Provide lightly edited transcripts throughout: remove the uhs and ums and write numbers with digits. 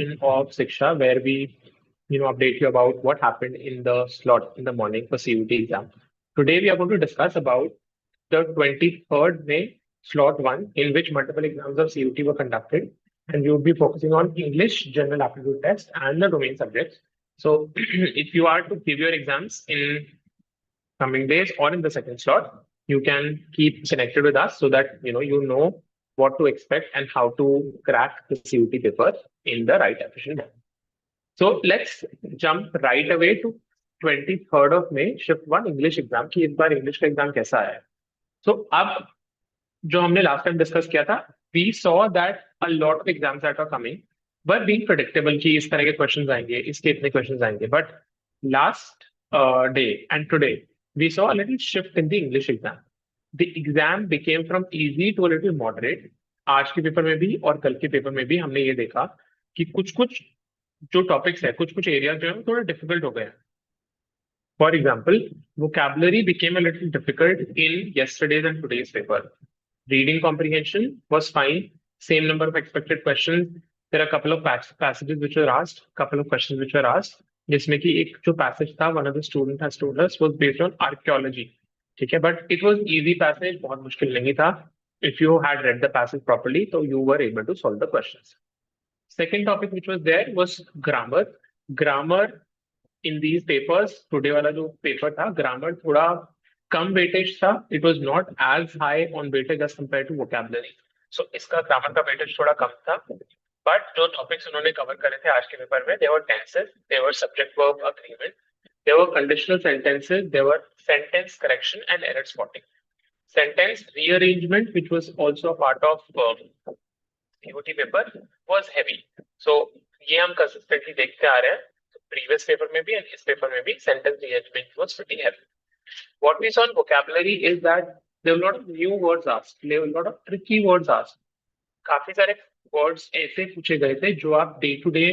session of Shiksha where we, update you about what happened in the slot in the morning for CUT exam. Today we are going to discuss about the 23rd May slot one, in which multiple exams of CUT were conducted, and we would be focusing on English, General Aptitude Test, and the domain subjects. So, if you are to give your exams in coming days or in the second slot, you can keep connected with us so that you know what to expect and how to crack the CUT paper in the right efficient way. So let's jump right away to 23rd of May shift one English exam की इस बार English का exam कैसा आया है. So अब जो हमने last time discuss किया था, we saw that a lot of exams that are coming were being predictable कि इस तरह के क्वेश्चंस आएंगे, इसके इतने क्वेश्चंस आएंगे. But last day and today we saw a little shift in the English exam. The exam became from easy to a little moderate. आज के पेपर में भी और कल के पेपर में भी हमने ये देखा कि कुछ कुछ जो टॉपिक्स है, कुछ कुछ एरिया जो है वो थोड़े डिफिकल्ट हो गए हैं. For example, vocabulary became a little difficult in yesterday's and today's paper. Reading comprehension was fine, same number of expected questions. There are a couple of passages which were asked, couple of questions which were asked. जिसमें कि एक जो passage था, one of the student has told us, was based on archaeology. ठीक है, but it was easy passage, बहुत मुश्किल नहीं था. If you had read the passage properly, so you were able to solve the questions. Second topic which was there was grammar. Grammar in these papers, today वाला जो paper था, grammar थोड़ा कम weightage था. It was not as high on weightage as compared to vocabulary. So इसका grammar का weightage थोड़ा कम था. But जो topics उन्होंने cover करे थे आज के पेपर में, there were tenses, there were subject verb agreement, there were conditional sentences, there were sentence correction and error spotting. Sentence rearrangement, which was also a part of CUT paper, was heavy. So ये हम consistently देखते आ रहे हैं. Previous paper में भी and इस paper में भी sentence rearrangement was pretty heavy. What we saw in vocabulary is that there were a lot of new words asked, there were a lot of tricky words asked. काफी सारे words ऐसे पूछे गए थे जो आप day to day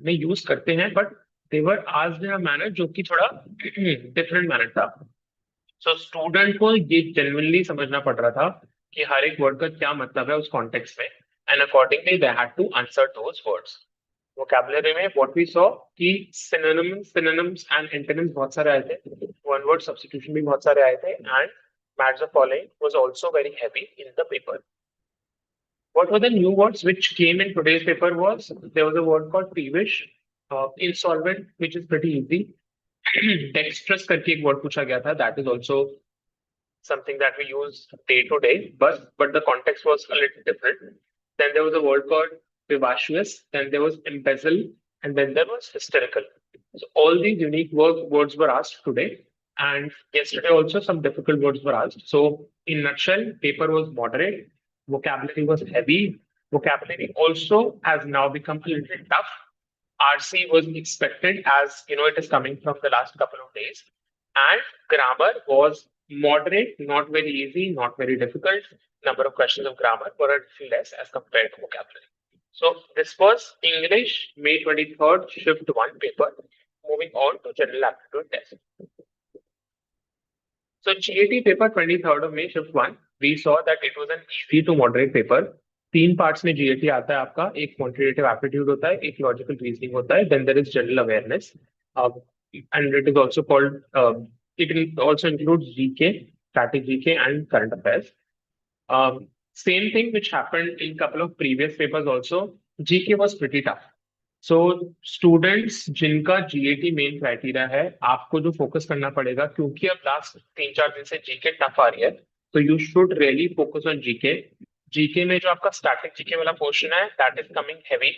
में use करते हैं, but they were asked in a manner जो कि थोड़ा different manner था. So student को ये genuinely समझना पड़ रहा था कि हर एक word का क्या मतलब है उस context में, and accordingly they had to answer those words. Vocabulary में what we saw कि synonyms and antonyms बहुत सारे आए थे, one word substitution भी बहुत सारे आए थे, and match the following was also very heavy in the paper. What were the new words which came in today's paper was, there was a word called peevish, insolvent, which is pretty easy. Dexterous करके एक word पूछा गया था, that is also something that we use day to day, but the context was a little different. Then there was a word called vivacious, then there was embezzle, and then there was hysterical. So all these unique words were asked today, and yesterday also some difficult words were asked. So in nutshell, paper was moderate, vocabulary was heavy, vocabulary also has now become a little tough. RC was expected, as you know, it is coming from the last couple of days, and grammar was moderate, not very easy, not very difficult. Number of questions of grammar were a little less as compared to vocabulary. So this was English May 23rd shift 1 paper. Moving on to general aptitude test. So GAT paper 23rd of May shift 1, we saw that it was an easy to moderate paper. तीन parts में GAT आता है आपका, एक quantitative aptitude होता है, एक logical reasoning होता है, then there is general awareness, and it is also called, it also includes GK, static GK and current affairs. Same thing which happened in couple of previous papers also. GK was pretty tough. So students जिनका GAT main criteria है, आपको जो focus करना पड़ेगा, क्योंकि अब last 3-4 दिन से GK tough आ रही है, तो you should really focus on GK. GK में जो आपका static GK वाला portion है, that is coming heavy.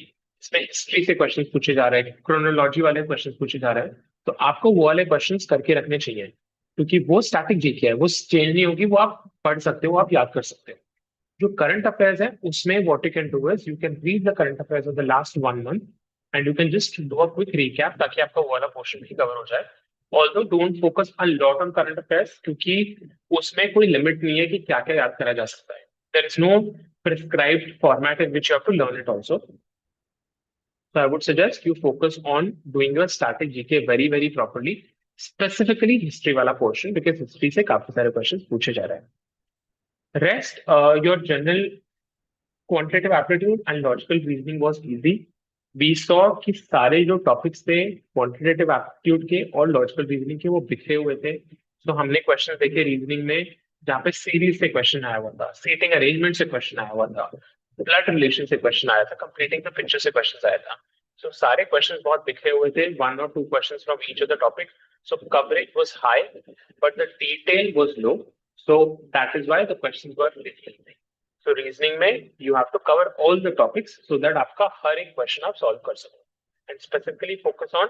इसमें history से questions पूछे जा रहे हैं, chronology वाले questions पूछे जा रहे हैं, तो आपको वो वाले questions करके रखने चाहिए, क्योंकि वो static GK है, वो change नहीं होगी, वो आप पढ़ सकते हो, आप याद कर सकते हो. जो करंट अफेयर्स है उसमें what you can do is you can read the current affairs of the last 1 month and you can just do a quick recap ताकि आपका वो वाला पोर्शन भी कवर हो जाए. Although don't focus a lot on current affairs क्योंकि उसमें कोई लिमिट नहीं है कि क्या क्या याद करा जा सकता है. There is no prescribed format in which you have to learn it also. So I would suggest you focus on doing your static GK very very properly, specifically history वाला portion, because history से काफी सारे questions पूछे जा रहे हैं. Rest, your general quantitative aptitude and logical reasoning was easy. We saw कि सारे जो टॉपिक्स थे क्वांटिटेटिव एप्टीट्यूड के और लॉजिकल रीजनिंग के वो बिखरे हुए थे. तो हमने क्वेश्चन देखे रीजनिंग में जहाँ पे सीरीज से क्वेश्चन आया हुआ था, सीटिंग अरेंजमेंट से क्वेश्चन आया हुआ था, ब्लड रिलेशन से क्वेश्चन आया था, कंप्लीटिंग द पिक्चर से क्वेश्चन आया था. सो सारे क्वेश्चन बहुत बिखरे हुए थे, 1 or 2 question from each of the topic. So coverage was high but the detail was low. So that is why the questions were little. So reasoning में you have to cover all the topics so that आपका हर एक question आप solve कर सको. And specifically focus on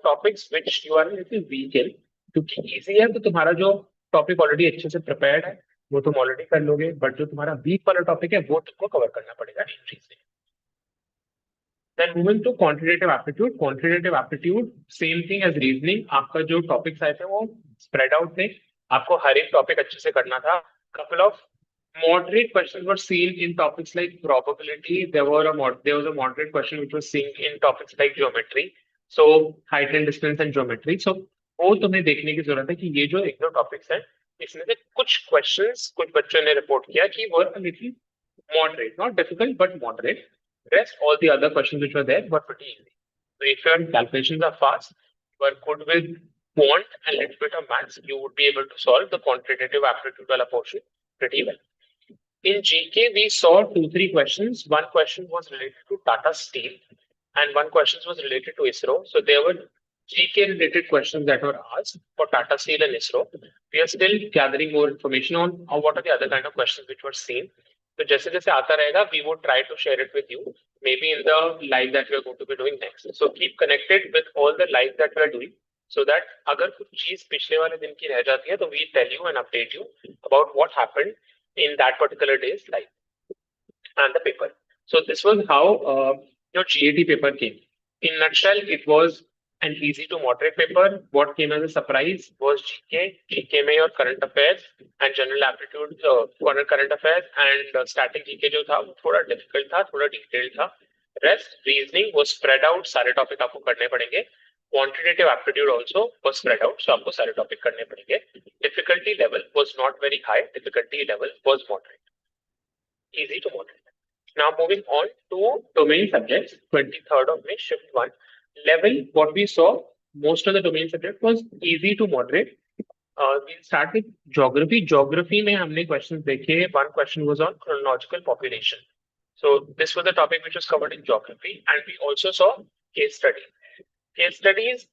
topics which you are little weak in. क्योंकि easy है तो तुम्हारा जो टॉपिक ऑलरेडी अच्छे से प्रिपेयर्ड है वो तुम ऑलरेडी कर लोगे, बट जो तुम्हारा वीक वाला टॉपिक है वो तुमको कवर करना पड़ेगा इन reasoning. Then moving to quantitative aptitude. Quantitative aptitude, same thing as reasoning. आपका जो टॉपिक्स आए थे वो स्प्रेड आउट थे. आपको हर एक टॉपिक अच्छे से करना था. Couple of moderate questions were seen in topics like probability. There was a moderate question which was seen in topics like geometry. So height and distance and geometry. So वो तुम्हें देखने की जरूरत है कि ये जो एक दो टॉपिक्स हैं इसमें से कुछ क्वेश्चंस कुछ बच्चों ने रिपोर्ट किया कि वो little moderate, not difficult but moderate. Rest all the other questions which were there were pretty easy. So if your calculations are fast, you are good with quant and little bit of maths, you would be able to solve the quantitative aptitude wala portion pretty well. In GK, we saw 2-3 questions. One question was related to Tata Steel, and one question was related to ISRO. So there were GK related questions that were asked for Tata Steel and ISRO. We are still gathering more information on what are the other kind of questions which were seen. तो जैसे जैसे आता रहेगा we would try to share it with you maybe in the live that we are going to be doing next. So keep connected with all the live that we are doing so that अगर कुछ चीज पिछले वाले दिन की रह जाती है तो we tell you and update you about what happened in that particular day's live and the paper. So this was how your GAT paper came. In nutshell, it was an easy to moderate paper. What came as a surprise was GK. GK में your current affairs and general aptitude, current affairs and static GK जो था वो थोड़ा difficult था, थोड़ा detailed था. Rest reasoning was spread out. सारे topic आपको करने पड़ेंगे. Quantitative aptitude also was spread out, so आपको सारे topic करने पड़ेंगे. Difficulty level was not very high. Difficulty level was moderate. Easy to moderate. Now moving on to domain subjects, 23rd of May, shift 1. Level, what we saw, most of the domain subject was easy to moderate. We'll start with geography. Geography में हमने questions देखे. One question was on chronological population. So this was the topic which was covered in geography, and we also saw case studies. Case studies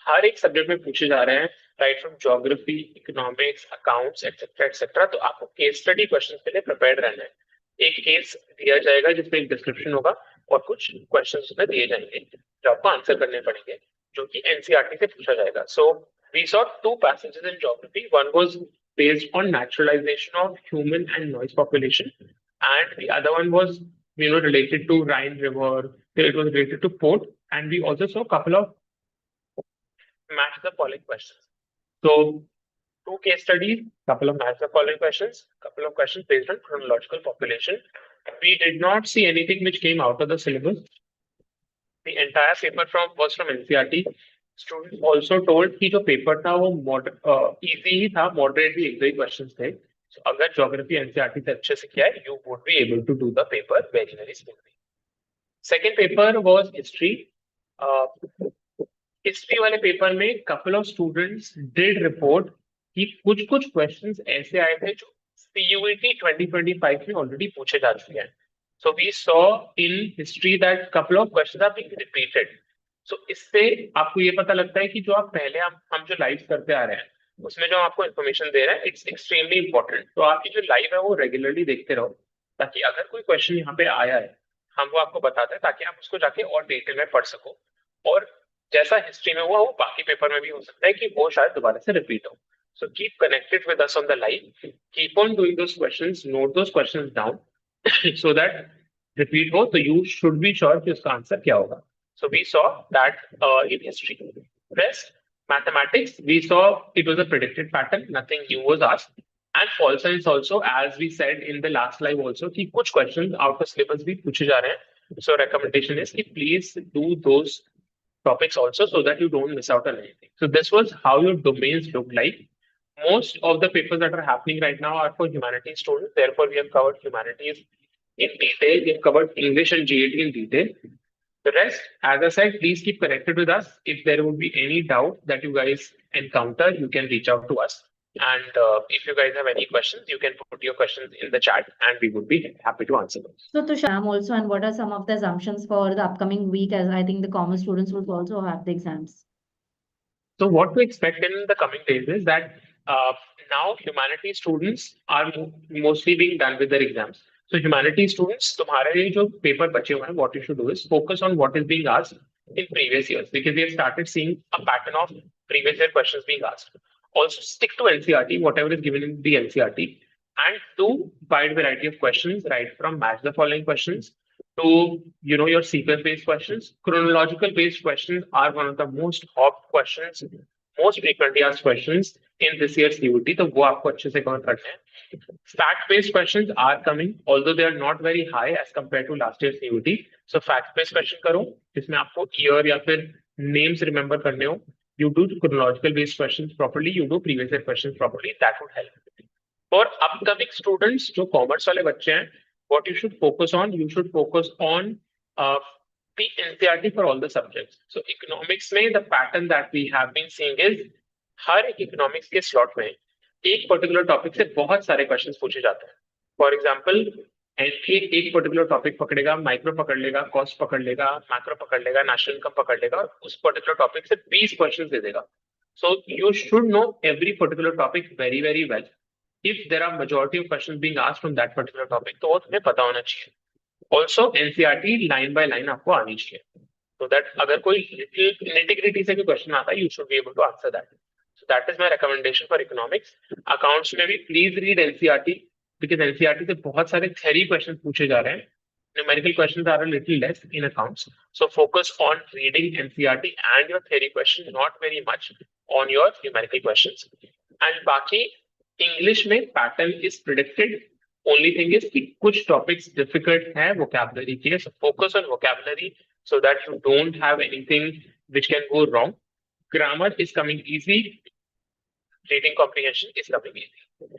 हर एक subject में पूछे जा रहे हैं, right from geography, economics, accounts etcetera etcetera. तो आपको case study question के लिए प्रिपेयर्ड रहना है. एक केस दिया जाएगा जिसमें एक डिस्क्रिप्शन होगा और कुछ क्वेश्चन उसमें दिए जाएंगे जो आपको आंसर करने पड़ेंगे, जो कि एनसीईआरटी से पूछा जाएगा. So we saw 2 passages in geography. One was based on naturalization of human and noise population, and the other one was related to Rhine River. It was related to port, and we also saw a couple of match the following questions. So 2 case studies, couple of match the following questions, couple of questions based on chronological population. We did not see anything which came out of the syllabus. The entire paper was from NCERT. Students also told कि जो paper था वो easy ही था, moderate भी एक दो ही questions थे. So अगर geography NCERT से अच्छे से किया है, you would be able to do the paper very very smoothly. Second paper was history. History वाले पेपर में couple of students did report कि कुछ कुछ क्वेश्चंस ऐसे आए थे जो CUET 2025 में ऑलरेडी पूछे जा चुके हैं. So we saw in history that couple of questions are being repeated. So इससे आपको ये पता लगता है कि जो आप पहले हम जो लाइव करते आ रहे हैं उसमें जो आपको इन्फॉर्मेशन दे रहे हैं इट्स एक्सट्रीमली इंपॉर्टेंट. तो आपकी जो लाइव है वो रेगुलरली देखते रहो ताकि अगर कोई क्वेश्चन यहाँ पे आया है हम वो आपको बताते हैं ताकि आप उसको जाके और डिटेल में पढ़ सको. और जैसा हिस्ट्री में हुआ वो बाकी पेपर में भी हो सकता है कि वो शायद दोबारा से रिपीट हो. So keep connected with us on the live, keep on doing those questions, note those questions down so that repeat हो तो यू शुड बी श्योर कि उसका आंसर क्या होगा. So we saw that in history. Rest, mathematics, we saw it was a predicted pattern, nothing new was asked. And pol science also, as we said in the last live also, कि कुछ questions out of syllabus भी पूछे जा रहे हैं. So recommendation is कि please do those topics also so that you don't miss out on anything. So this was how your domains look like. Most of the papers that are happening right now are for humanities students. Therefore, we have covered humanities in detail. We have covered English and GAT in detail. The rest, as I said, please keep connected with us. If there would be any doubt that you guys encounter, you can reach out to us. And if you guys have any questions, you can put your questions in the chat and we would be happy to answer those. So Tushar, also, and what are some of the assumptions for the upcoming week, as I think the commerce students would also have the exams? So what to expect in the coming days is that uh, now humanities students are mostly being done with their exams. So humanities students, तुम्हारे जो paper बचे हुए हैं, what you should do is focus on what is being asked in previous years because we have started seeing a pattern of previous year questions being asked. Also stick to NCRT, whatever is given in the NCRT, and do wide variety of questions, right from match the following questions to your sequence based questions. Chronological based questions are one of the most hot questions, most frequently asked questions in this year's CUT. तो वो आपको अच्छे से cover करने हैं. Fact based questions are coming, although they are not very high as compared to last year's CUT. So fact based question करो जिसमें आपको year या फिर names remember करने हो. You do chronological based questions properly, you do previous year questions properly, that would help. For upcoming students जो commerce वाले बच्चे हैं, what you should focus on, you should focus on the NCRT for all the subjects. So economics में the pattern that we have been seeing is हर एक economics के slot में एक particular topic से बहुत सारे questions पूछे जाते हैं. For example, एक particular topic पकड़ेगा, micro पकड़ लेगा, cost पकड़ लेगा, macro पकड़ लेगा, national income पकड़ लेगा और उस particular topic से 20 questions दे देगा. So you should know every particular topic very very well. If there are majority of questions being asked from that particular topic, तो वो तुम्हें पता होना चाहिए. Also NCRT line by line आपको आनी चाहिए. So that अगर कोई nitty-gritty से कोई question आता है, you should be able to answer that. So that is my recommendation for economics. Accounts में भी please read NCRT because NCRT से बहुत सारे theory questions पूछे जा रहे हैं. Numerical questions are a little less in accounts. So focus on reading NCRT and your theory questions, not very much on your numerical questions. And बाकी English में pattern is predicted. Only thing is कि कुछ topics difficult है vocabulary के, so focus on vocabulary so that you don't have anything which can go wrong. Grammar is coming easy, reading comprehension is coming easy.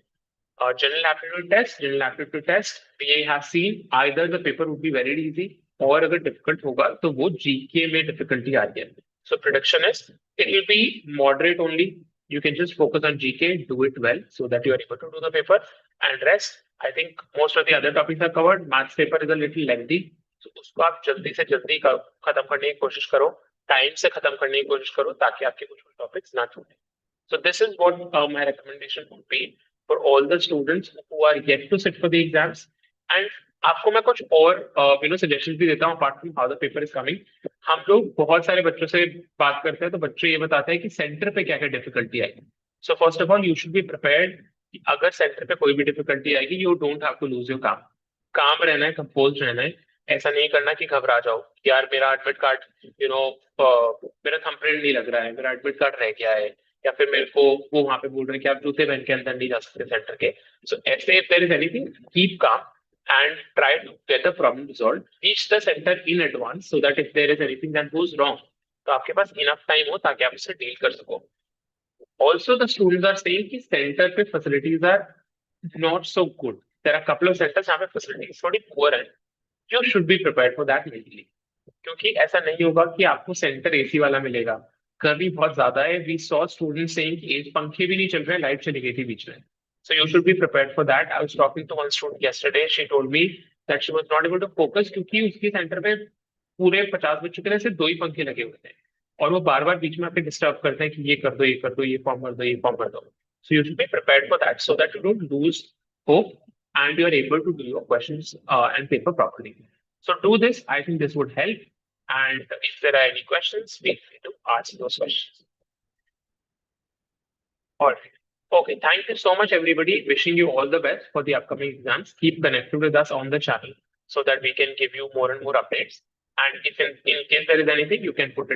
General aptitude test we have seen either the paper would be very easy और अगर difficult होगा तो वो GK में difficulty आ रही है. So prediction is it will be moderate only. You can just focus on GK, do it well so that you are able to do the paper. And rest, I think most of the other topics are covered. Maths paper is a little lengthy, so उसको आप जल्दी से जल्दी खत्म करने की कोशिश करो, टाइम से खत्म करने की कोशिश करो ताकि आपके कुछ टॉपिक्स ना छूटे. So this is what my recommendation would be for all the students who are yet to sit for the exams. And आपको मैं कुछ और सजेशंस भी देता हूँ apart from how the paper is coming. हम लोग बहुत सारे बच्चों से बात करते हैं तो बच्चे ये बताते हैं कि सेंटर पे क्या क्या डिफिकल्टी आएगी. So first of all you should be prepared कि अगर सेंटर पे कोई भी डिफिकल्टी आएगी you don't have to lose your calm रहना है, कंपोज रहना है. ऐसा नहीं करना कि घबरा जाओ यार मेरा एडमिट कार्ड मेरा थंबप्रिंट नहीं लग रहा है, मेरा एडमिट कार्ड रह गया है, या फिर मेरे को वो वहां पे बोल रहे हैं कि आप जूते पहन के अंदर नहीं जा सकते सेंटर के. सो ऐसे if there is anything keep calm and try to get the problem resolved. Reach the center in advance so that if there is anything that goes wrong, तो आपके पास enough time हो ताकि आप इससे deal कर सको. Also, the students are saying कि center पे facilities are not so good. There are a couple of centers जहाँ पे facilities थोड़ी poor हैं. You should be prepared for that mentally. क्योंकि ऐसा नहीं होगा कि आपको सेंटर एसी वाला मिलेगा. गर्मी बहुत ज्यादा है. We saw students saying कि पंखे भी नहीं चल रहे, लाइट चली गई थी बीच में. So you should be prepared for that. I was talking to one student yesterday. She told me that she was not able to focus क्योंकि उसके सेंटर पे पूरे 50 बच्चों के लिए सिर्फ 2 ही पंखे लगे हुए थे और वो बार बार बीच में आके डिस्टर्ब करते हैं कि ये कर दो, ये कर दो, ये फॉर्म कर दो, ये फॉर्म कर दो. So you should be prepared for that so that you don't lose hope and you are able to do your questions and paper properly. So do this. I think this would help. And if there are any questions, feel free to ask those questions. All right. Okay, thank you so much, everybody. Wishing you all the best for the upcoming exams. Keep connected with us on the channel so that we can give you more and more updates. And if in case there is anything, you can put it